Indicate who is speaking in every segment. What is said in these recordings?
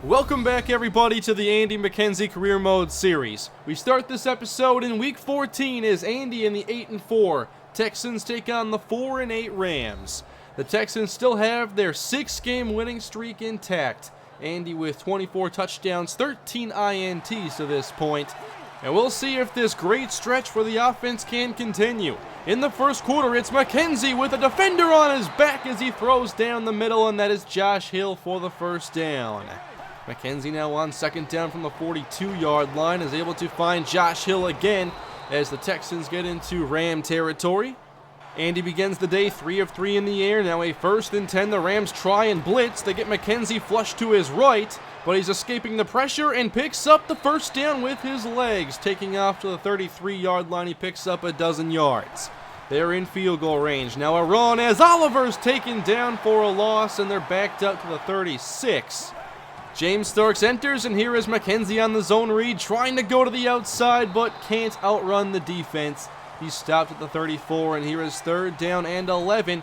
Speaker 1: Welcome back, everybody, to the Andy McKenzie Career Mode series. We start this episode in Week 14 as Andy and the 8-4 Texans take on the 4-8 Rams. The Texans still have their 6-game winning streak intact. Andy with 24 touchdowns, 13 INTs to this point. And we'll see if this great stretch for the offense can continue. In the first quarter, it's McKenzie with a defender on his back as he throws down the middle, and that is Josh Hill for the first down. McKenzie now on second down from the 42-yard line is able to find Josh Hill again as the Texans get into Ram territory. Andy begins the day 3 of 3 in the air, now a 1st and 10. The Rams try and blitz. They get McKenzie flush to his right, but he's escaping the pressure and picks up the first down with his legs. Taking off to the 33-yard line, he picks up a dozen yards. They're in field goal range. Now a run as Oliver's taken down for a loss, and they're backed up to the 36. James Starks enters, and here is McKenzie on the zone read, trying to go to the outside, but can't outrun the defense. He's stopped at the 34, and here is 3rd down and 11.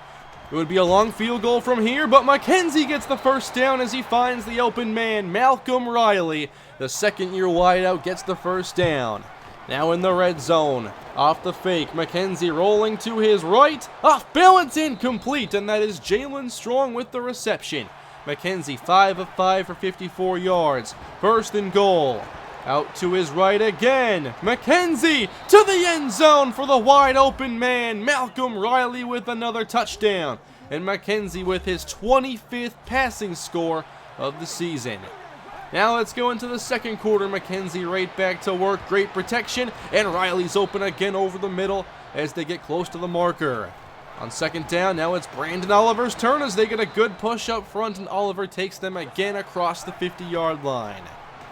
Speaker 1: It would be a long field goal from here, but McKenzie gets the first down as he finds the open man, Malcolm Riley. The second-year wideout gets the first down. Now in the red zone, off the fake, McKenzie rolling to his right, off balance, incomplete, and that is Jalen Strong with the reception. McKenzie 5 of 5 for 54 yards. 1st and goal. Out to his right again. McKenzie to the end zone for the wide open man. Malcolm Riley with another touchdown. And McKenzie with his 25th passing score of the season. Now let's go into the second quarter. McKenzie right back to work. Great protection. And Riley's open again over the middle as they get close to the marker. On second down, now it's Brandon Oliver's turn as they get a good push up front, and Oliver takes them again across the 50-yard line.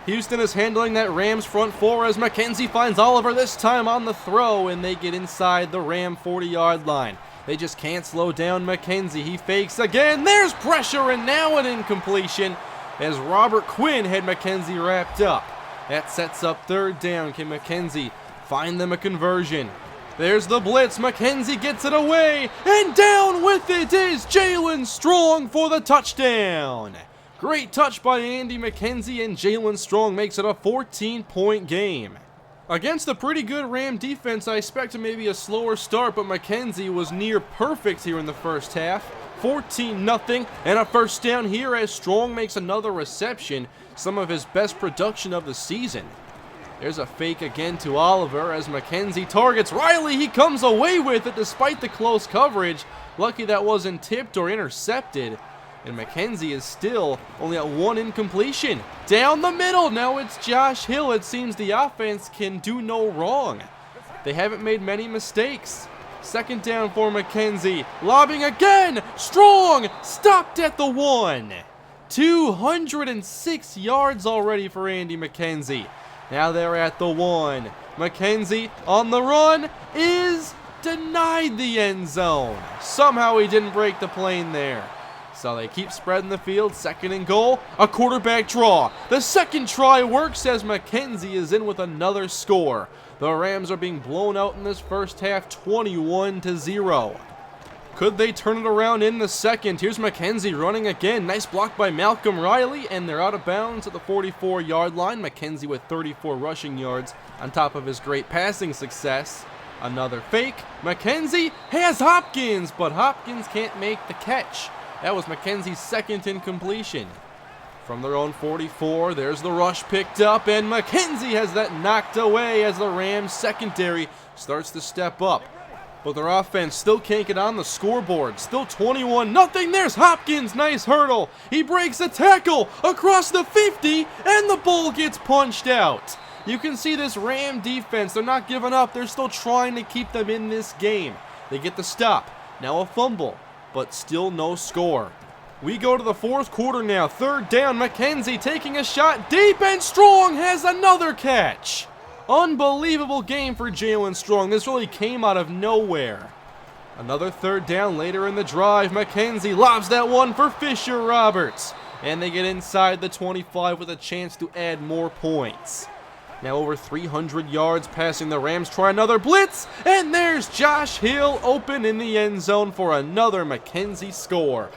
Speaker 1: Houston is handling that Rams front four as McKenzie finds Oliver this time on the throw, and they get inside the Ram 40-yard line. They just can't slow down McKenzie. He fakes again. There's pressure, and now an incompletion as Robert Quinn had McKenzie wrapped up. That sets up 3rd down. Can McKenzie find them a conversion? There's the blitz. McKenzie gets it away, and down with it is Jalen Strong for the touchdown. Great touch by Andy McKenzie, and Jalen Strong makes it a 14-point game. Against a pretty good Ram defense, I expected maybe a slower start, but McKenzie was near perfect here in the first half. 14-0, and a first down here as Strong makes another reception, some of his best production of the season. There's a fake again to Oliver as McKenzie targets Riley. He comes away with it despite the close coverage. Lucky that wasn't tipped or intercepted. And McKenzie is still only at 1 incompletion. Down the middle, now it's Josh Hill. It seems the offense can do no wrong. They haven't made many mistakes. 2nd down for McKenzie. Lobbing again. Strong stopped at the 1. 206 yards already for Andy McKenzie. Now they're at the 1. McKenzie on the run is denied the end zone. Somehow he didn't break the plane there. So they keep spreading the field. 2nd and goal. A quarterback draw. The second try works as McKenzie is in with another score. The Rams are being blown out in this first half, 21-0. Could they turn it around in the second? Here's McKenzie running again. Nice block by Malcolm Riley, and they're out of bounds at the 44-yard line. McKenzie with 34 rushing yards on top of his great passing success. Another fake. McKenzie has Hopkins, but Hopkins can't make the catch. That was McKenzie's 2nd incompletion. From their own 44, there's the rush picked up, and McKenzie has that knocked away as the Rams secondary starts to step up. But their offense still can't get on the scoreboard. Still 21-0. There's Hopkins. Nice hurdle. He breaks a tackle across the 50, and the ball gets punched out. You can see this Ram defense. They're not giving up. They're still trying to keep them in this game. They get the stop. Now a fumble, but still no score. We go to the 4th quarter now. 3rd down. McKenzie taking a shot deep, and Strong has another catch. Unbelievable game for Jalen Strong. This really came out of nowhere. Another 3rd down later in the drive. McKenzie lobs that one for Fisher Roberts. And they get inside the 25 with a chance to add more points. Now over 300 yards passing. The Rams try another blitz. And there's Josh Hill open in the end zone for another McKenzie score.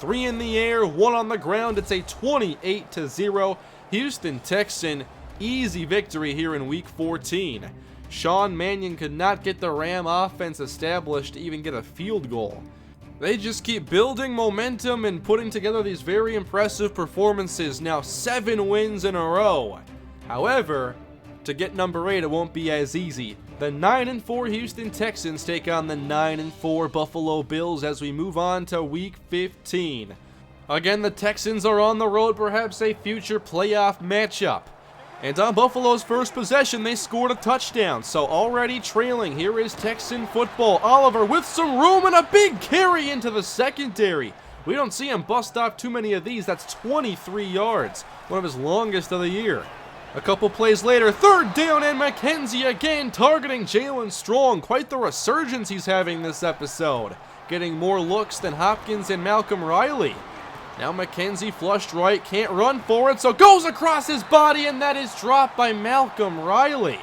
Speaker 1: 3 in the air, 1 on the ground. It's a 28-0 Houston Texan easy victory here in Week 14. Sean Mannion could not get the Ram offense established to even get a field goal. They just keep building momentum and putting together these very impressive performances, now 7 wins in a row. However, to get number 8, it won't be as easy. The 9-4 Houston Texans take on the 9-4 Buffalo Bills as we move on to Week 15. Again, the Texans are on the road, perhaps a future playoff matchup. And on Buffalo's first possession, they scored a touchdown. So already trailing, here is Texan football. Oliver with some room and a big carry into the secondary. We don't see him bust off too many of these. That's 23 yards, one of his longest of the year. A couple plays later, 3rd down, and McKenzie again targeting Jalen Strong. Quite the resurgence he's having this episode, getting more looks than Hopkins and Malcolm Riley. Now McKenzie flushed right, can't run for it, so goes across his body, and that is dropped by Malcolm Riley.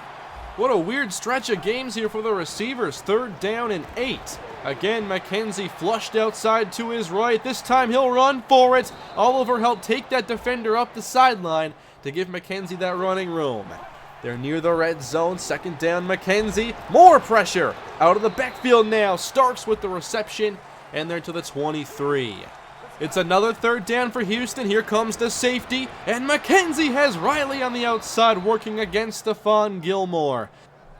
Speaker 1: What a weird stretch of games here for the receivers. 3rd down and 8. Again, McKenzie flushed outside to his right. This time he'll run for it. Oliver helped take that defender up the sideline to give McKenzie that running room. They're near the red zone. 2nd down, McKenzie. More pressure. Out of the backfield now. Starks with the reception, and they're to the 23. It's another 3rd down for Houston. Here comes the safety, and McKenzie has Riley on the outside working against Stephon Gilmore.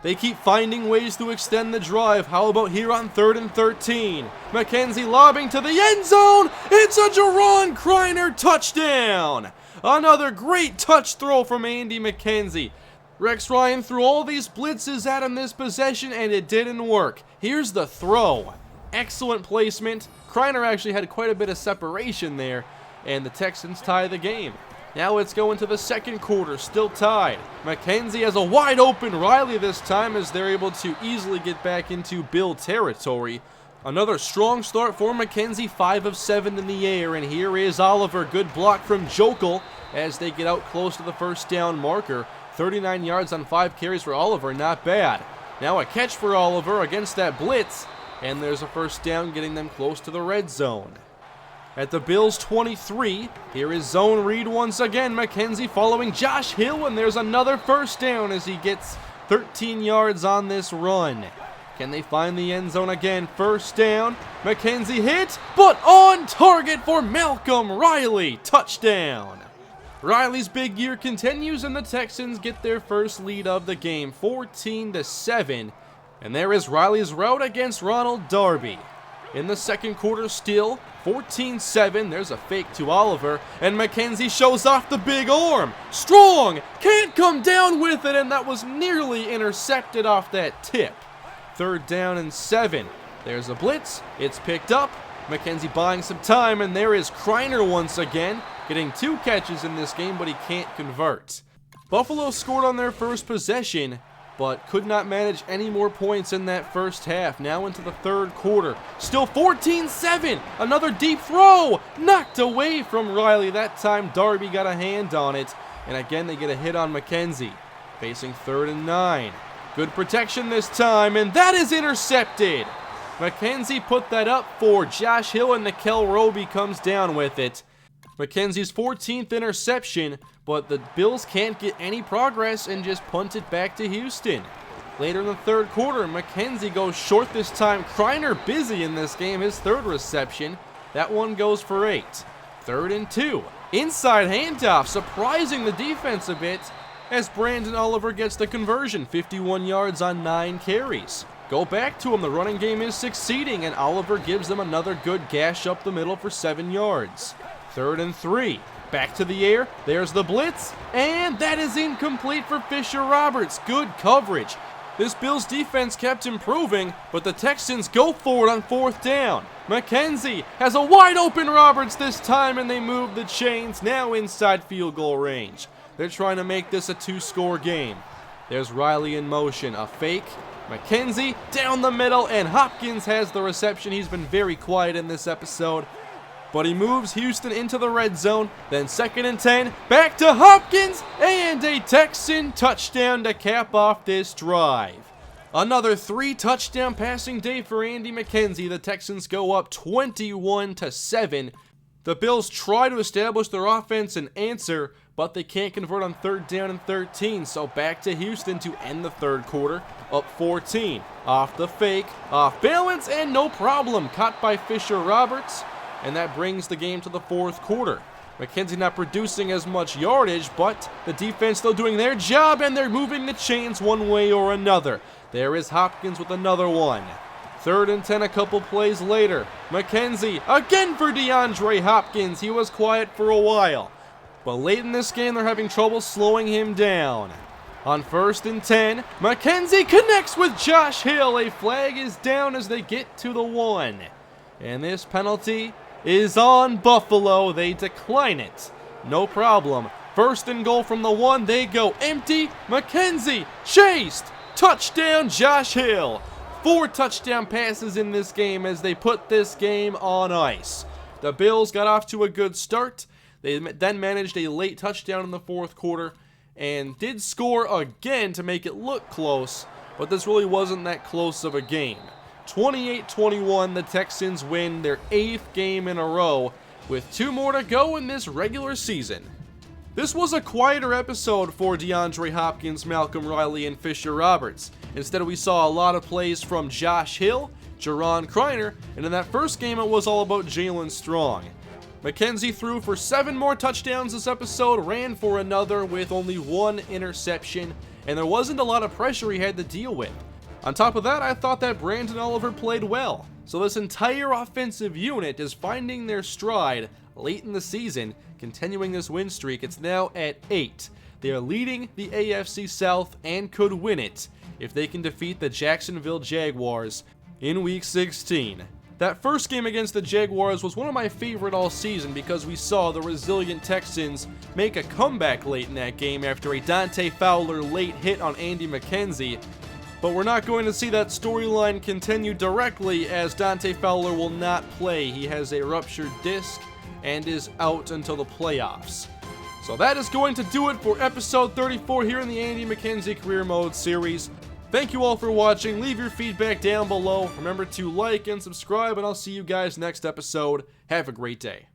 Speaker 1: They keep finding ways to extend the drive. How about here on 3rd and 13? McKenzie lobbing to the end zone. It's a Jaron Kreiner touchdown. Another great touch throw from Andy McKenzie. Rex Ryan threw all these blitzes at him this possession, and it didn't work. Here's the throw. Excellent placement. Kreiner actually had quite a bit of separation there, and the Texans tie the game. Now let's go into the 2nd quarter, still tied. McKenzie has a wide open Riley this time as they're able to easily get back into Bill territory. Another strong start for McKenzie, 5 of 7 in the air, and here is Oliver. Good block from Jokel as they get out close to the 1st down marker. 39 yards on 5 carries for Oliver, not bad. Now a catch for Oliver against that blitz, and there's a 1st down getting them close to the red zone. At the Bills' 23, here is zone read once again. McKenzie following Josh Hill, and there's another 1st down as he gets 13 yards on this run. Can they find the end zone again? 1st down. McKenzie hit, but on target for Malcolm Riley. Touchdown. Riley's big year continues, and the Texans get their first lead of the game, 14-7. And there is Riley's route against Ronald Darby. In the 2nd quarter still, 14-7. There's a fake to Oliver, and McKenzie shows off the big arm. Strong can't come down with it, and that was nearly intercepted off that tip. 3rd down and 7. There's a blitz. It's picked up. McKenzie buying some time, and there is Kreiner once again, getting 2 catches in this game, but he can't convert. Buffalo scored on their first possession, but could not manage any more points in that first half. Now into the 3rd quarter. Still 14-7. Another deep throw. Knocked away from Riley. That time Darby got a hand on it. And again they get a hit on McKenzie. Facing 3rd and 9. Good protection this time, and that is intercepted. McKenzie put that up for Josh Hill, and Nikel Roby comes down with it. McKenzie's 14th interception, but the Bills can't get any progress and just punt it back to Houston. Later in the 3rd quarter, McKenzie goes short this time. Kreiner busy in this game, his 3rd reception. That one goes for 8. 3rd and 2. Inside handoff, surprising the defense a bit as Brandon Oliver gets the conversion. 51 yards on 9 carries. Go back to him, the running game is succeeding, and Oliver gives them another good gash up the middle for 7 yards. 3rd and 3. Back to the air. There's the blitz. And that is incomplete for Fisher Roberts. Good coverage. This Bills defense kept improving, but the Texans go for it on 4th down. McKenzie has a wide open Roberts this time, and they move the chains now inside field goal range. They're trying to make this a 2-score game. There's Riley in motion. A fake. McKenzie down the middle, and Hopkins has the reception. He's been very quiet in this episode, but he moves Houston into the red zone. Then 2nd and 10, back to Hopkins, and a Texan touchdown to cap off this drive. Another 3-touchdown passing day for Andy McKenzie. The Texans go up 21-7. The Bills try to establish their offense and answer, but they can't convert on 3rd down and 13, so back to Houston to end the third quarter, up 14. Off the fake, off balance, and no problem, caught by Fisher-Roberts, and that brings the game to the fourth quarter. McKenzie not producing as much yardage, but the defense still doing their job, and they're moving the chains one way or another. There is Hopkins with another one. 3rd and 10 a couple plays later. McKenzie again for DeAndre Hopkins. He was quiet for a while, but late in this game they're having trouble slowing him down. On 1st and 10, McKenzie connects with Josh Hill. A flag is down as they get to the 1. And this penalty is on Buffalo. They decline it. No problem. 1st and goal from the 1. They go empty. McKenzie chased. Touchdown Josh Hill. 4 touchdown passes in this game as they put this game on ice. The Bills got off to a good start. They then managed a late touchdown in the fourth quarter and did score again to make it look close, but this really wasn't that close of a game. 28-21, the Texans win their 8th game in a row with 2 more to go in this regular season. This was a quieter episode for DeAndre Hopkins, Malcolm Riley, and Fisher-Roberts. Instead, we saw a lot of plays from Josh Hill, Jaron Kreiner, and in that first game, it was all about Jalen Strong. McKenzie threw for 7 more touchdowns this episode, ran for another with only 1 interception, and there wasn't a lot of pressure he had to deal with. On top of that, I thought that Brandon Oliver played well. So this entire offensive unit is finding their stride late in the season, continuing this win streak. It's now at 8. They are leading the AFC South and could win it if they can defeat the Jacksonville Jaguars in Week 16. That first game against the Jaguars was one of my favorite all season because we saw the resilient Texans make a comeback late in that game after a Dante Fowler late hit on Andy McKenzie. But we're not going to see that storyline continue directly as Dante Fowler will not play. He has a ruptured disc and is out until the playoffs. So that is going to do it for episode 34 here in the Andy McKenzie Career Mode series. Thank you all for watching. Leave your feedback down below. Remember to like and subscribe, and I'll see you guys next episode. Have a great day.